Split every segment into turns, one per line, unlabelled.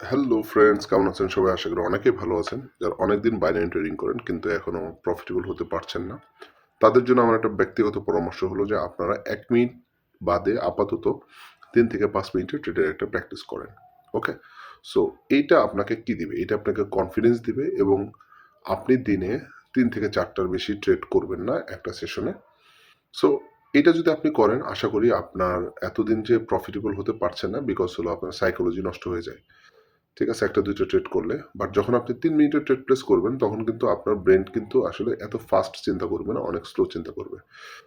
Hello friends, কেমন আছেন সবাই? আশা করি অনেকেই ভালো আছেন। যারা অনেকদিন বাইনারি ট্রেডিং করেন কিন্তু এখনও প্রফিটেবল হতে পারছেন না, তাদের জন্য আমার একটা ব্যক্তিগত পরামর্শ হলো যে আপনারা 1 মিনিট বাদে আপাতত 3 থেকে 5 মিনিটের ট্রেডের একটা প্র্যাকটিস করেন। ওকে, সো এইটা আপনাকে কি দিবে? এটা আপনাকে কনফিডেন্স দিবে এবং আপনি দিনে 3 থেকে 4টার বেশি ট্রেড করবেন না একটা সেশনে। সো এটা যদি আপনি করেন, আশা করি আপনার এতদিন যে প্রফিটেবল হতে পারছেন না, বিকজ হলো আপনার সাইকোলজি নষ্ট হয়ে যায়। ঠিক আছে, একটা দুইটা ট্রেড করলে, বাট যখন আপনি 3 মিনিটের ট্রেড প্লেস করবেন তখন কিন্তু আপনার ব্রেন কিন্তু আসলে এত ফাস্ট চিন্তা করবে না, অনেক স্লো চিন্তা করবে।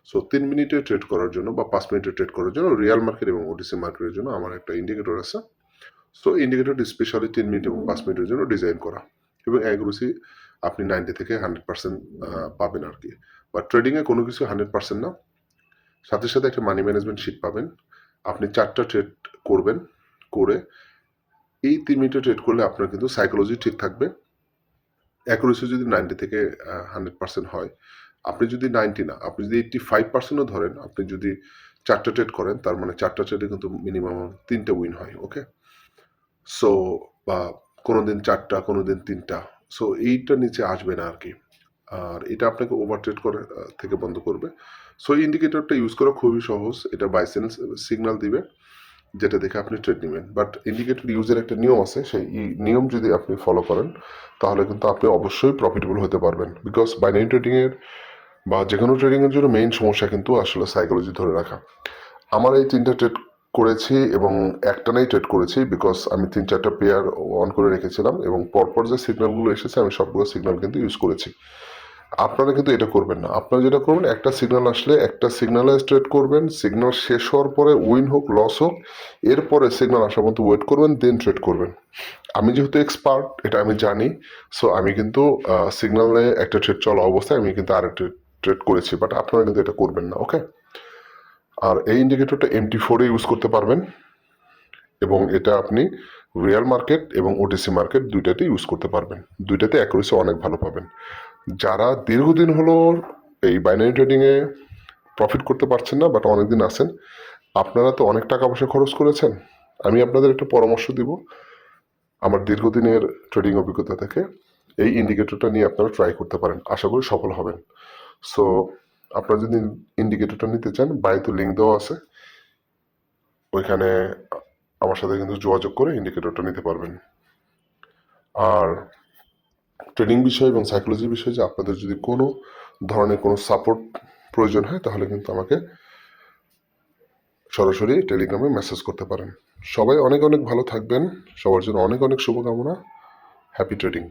সো 3 মিনিটের ট্রেড করার জন্য বা 5 মিনিটের ট্রেড করার জন্য রিয়াল মার্কেট এবং ওটিসি মার্কেটের জন্য আমার একটা ইন্ডিকেটর আছে। সো ইন্ডিকেটরটি স্পেশালি 3 মিনিট এবং 5 মিনিটের জন্য ডিজাইন করা, এবং অ্যাকুরেসি আপনি 90 থেকে 100% পাবেন আর কি। বা ট্রেডিংয়ে কোনো কিছু 100% না। সাথে সাথে একটা মানি ম্যানেজমেন্ট শিট পাবেন। আপনি 4টা ট্রেড করবেন, করে এই 3 মিনিটে ট্রেড করলে আপনার কিন্তু সাইকোলজি ঠিক থাকবে। অ্যাকুরেসি যদি 90 থেকে 100% হয়, আপনি যদি 90 না, আপনি যদি 85%ও ধরেন, আপনি যদি 4টা ট্রেড করেন, তার মানে 4টা ট্রেডে কিন্তু মিনিমাম 3টে উইন হয়। ওকে, সো বা কোনো দিন 4টা, কোনো দিন 3টা। সো এইটার নিচে আসবে না আর কি। আর এটা আপনাকে ওভার ট্রেড করে থেকে বন্ধ করবে। সো ইন্ডিকেটরটা ইউজ করা খুবই সহজ। এটা বাইসেন্স সিগন্যাল দিবে, যেটা দেখে আপনি ট্রেড নেবেন। বাট ইন্ডিকেটর ইউজের একটা নিয়ম আছে, সেই নিয়ম যদি আপনি ফলো করেন তাহলে কিন্তু আপনি অবশ্যই প্রফিটেবল হতে পারবেন। বিকজ বাইনারি ট্রেডিংয়ের বা যে কোনো ট্রেডিংয়ের জন্য মেইন সমস্যা কিন্তু আসলে সাইকোলজি ধরে রাখা। আমার এই 3টা ট্রেড করেছি এবং একটানাই ট্রেড করেছি, বিকজ আমি 3-4টা পেয়ার অন করে রেখেছিলাম এবং পরপর যে সিগন্যালগুলো এসেছে আমি সবগুলো সিগন্যাল কিন্তু ইউজ করেছি। আপনারা কিন্তু এটা করবেন না। আপনারা যেটা করবেন, একটা সিগন্যাল আসলে একটা সিগন্যালে ট্রেড করবেন, সিগন্যাল শেষ হওয়ার পরে উইন হোক লস হোক, এরপরে সিগন্যাল আসা পর্যন্ত ওয়েট করবেন, দেন ট্রেড করবেন। আমি যেহেতু এক্সপার্ট, এটা আমি জানি, সো আমি কিন্তু সিগন্যালে একটা ট্রেড চলা অবস্থায় আমি কিন্তু আরেকটা ট্রেড করেছি, বাট আপনারা কিন্তু এটা করবেন না। ওকে, আর এই ইন্ডিকেটরটা MT4 ইউজ করতে পারবেন এবং এটা আপনি রিয়াল মার্কেট এবং ওটিসি মার্কেট দুইটাতে ইউজ করতে পারবেন। দুইটাতে অ্যাকুরেসি অনেক ভালো পাবেন। যারা দীর্ঘদিন হলো এই বাইনারি ট্রেডিংয়ে প্রফিট করতে পারছেন না, বাট অনেকদিন আছেন, আপনারা তো অনেক টাকা পয়সা খরচ করেছেন, আমি আপনাদের একটা পরামর্শ দিব আমার দীর্ঘদিনের ট্রেডিং অভিজ্ঞতা থেকে। এই ইন্ডিকেটরটা নিয়ে আপনারা ট্রাই করতে পারেন, আশা করি সফল হবেন। সো আপনারা যদি ইন্ডিকেটরটা নিতে চান, বাইতে লিঙ্ক দেওয়া আছে, ওইখানে আমার সাথে কিন্তু যোগাযোগ করে ইন্ডিকেটরটা নিতে পারবেন। আর ট্রেডিং বিষয় এবং সাইকোলজি বিষয়ে যে আপনাদের যদি কোনো ধরনের কোনো সাপোর্ট প্রয়োজন হয়, তাহলে কিন্তু আমাকে সরাসরি টেলিগ্রামে মেসেজ করতে পারেন। সবাই অনেক অনেক ভালো থাকবেন, সবার জন্য অনেক অনেক শুভকামনা। Happy trading.